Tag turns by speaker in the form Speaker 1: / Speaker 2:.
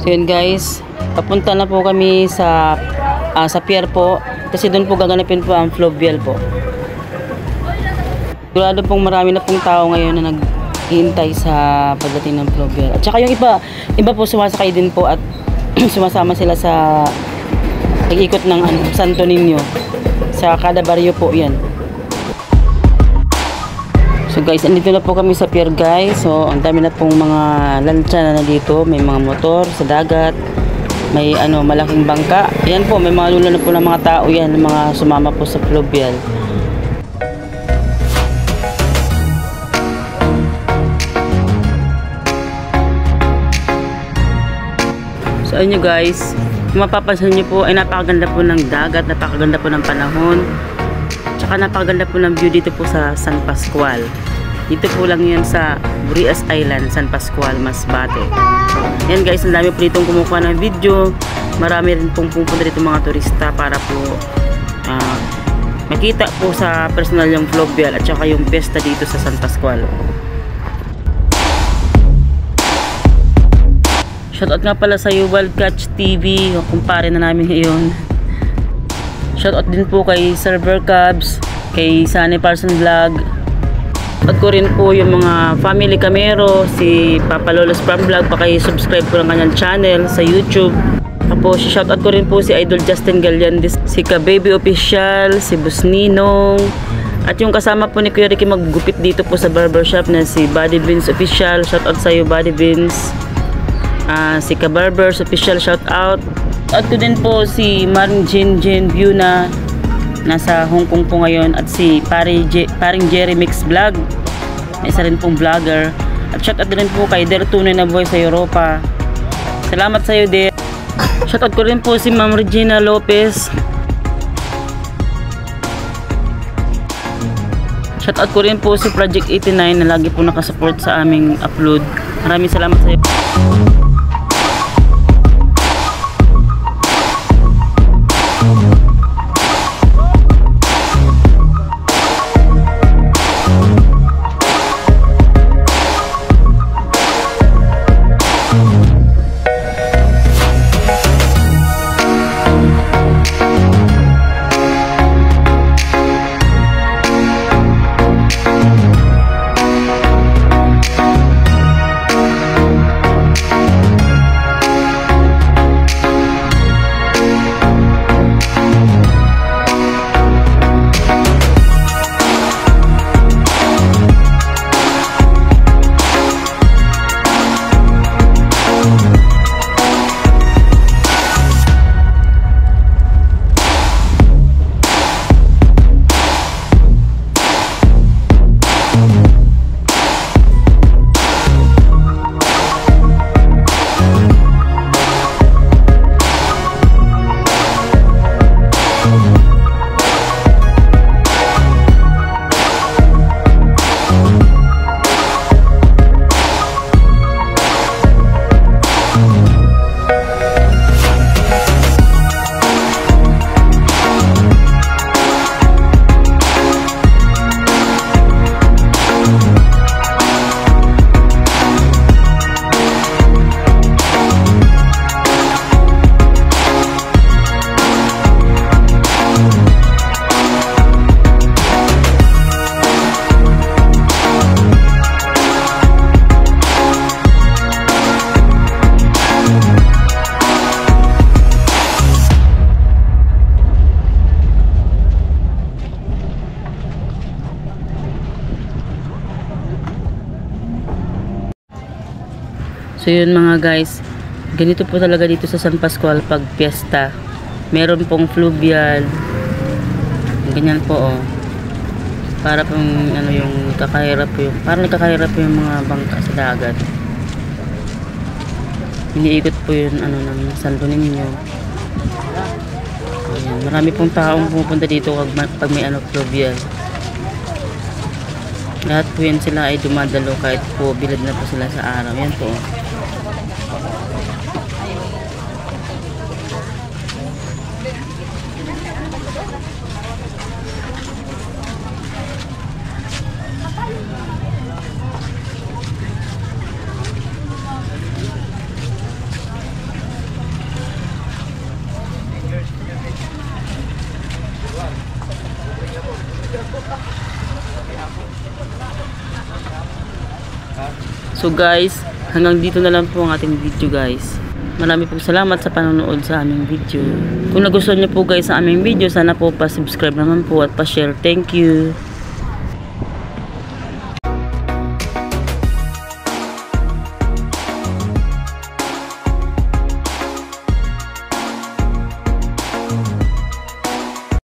Speaker 1: Yun guys, papunta na po kami sa pier po kasi doon po gaganapin po ang fluvial po. Sigurado pong marami na pong tao ngayon na naghihintay sa pagdating ng fluvial. At saka yung iba po sumasakay din po at sumasama sila sa pag-ikot ng Santo Niño sa kada baryo po yan. So guys, andito na po kami sa pier guys. So ang dami na pong mga lancha na dito. May mga motor sa dagat. May malaking bangka. Yan po, may mga lula na po ng mga tao yan, mga sumama po sa fluvial. So ayun nyo guys, kung mapapansin nyo po ay napakaganda po ng dagat, napakaganda po ng panahon. Tsaka napakaganda po ng view dito po sa San Pascual. Dito po lang yan sa Burias Island, San Pascual, Masbate. Yan guys, ang dami po ditong kumukuha ng video. Marami rin pong pupunta dito mga turista para po makita po sa personal yung fluvial at saka yung pesta dito sa San Pascual. Shoutout nga pala sa Wild Catch TV, kumpare na namin ngayon. Shoutout din po kay Server Cubs, kay Sunny Parson Vlog. At ko rin po yung mga family Camero, si Papa Lolo's Farm Vlog, paki-subscribe po ng kanyang channel sa YouTube. Tapos shoutout ko rin po si Idol Justin Gallandis, si Ka-Baby Official, si Busninong, at yung kasama po ni Kuya Ricky maggupit dito po sa barbershop na si Buddy Beans Official. Shoutout sa iyo Buddy Beans. Si Ka-Barbers Official, shoutout. At ko din po si Maring Jin View na nasa Hong Kong po ngayon, at si paring Jerry Mix Vlog, isa rin pong vlogger. At shoutout din po kay Der Tunay na Boy sa Europa. Salamat sa iyo Der. Shoutout ko rin po si Ma'am Regina Lopez. Shoutout ko rin po si Project 89 na lagi po nakasupport sa aming upload. Maraming salamat sa iyo. So yun mga guys, ganito po talaga dito sa San Pascual pag fiesta. Meron pong fluvial. Ganyan po oh. Para pong yung kakahirap yung, parang nakakahirap yung mga bangka sa dagat. Iniikot po yun ng Santo Niño. Ayan, marami pong taong pupunta dito pag may fluvial. Lahat po yan sila ay dumadalo kahit po bilad na po sila sa araw. Yan po. So guys, hanggang dito na lang po ang ating video guys. Marami pong salamat sa panonood sa aming video. Kung nagustuhan niyo po guys sa aming video, sana po pa-subscribe naman po at pa-share. Thank you.